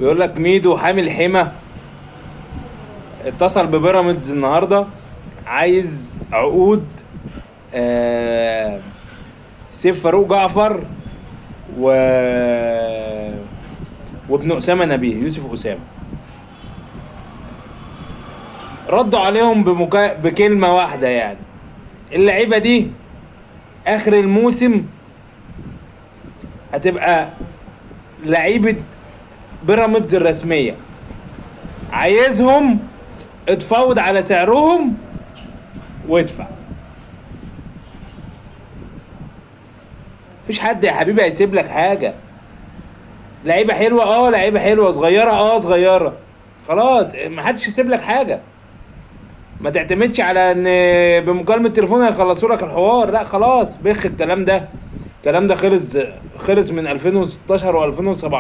بيقول لك ميدو حامل حمى اتصل ببيراميدز النهارده، عايز عقود سيف فاروق جعفر و وابن اسامه نبيه يوسف اسامه. ردوا عليهم بكلمه واحده يعني، اللعيبه دي اخر الموسم هتبقى لعيبه بيراميدز الرسميه، عايزهم اتفاوض على سعرهم وادفع. مفيش حد يا حبيبي هيسيب لك حاجه. لعيبه حلوه، لعيبه حلوه، صغيره صغيره، خلاص محدش يسيب لك حاجه. ما تعتمدش على ان بمكالمه تليفون هيخلصوا لك الحوار، لا خلاص بخ الكلام ده. الكلام ده خلص من 2016 و2017.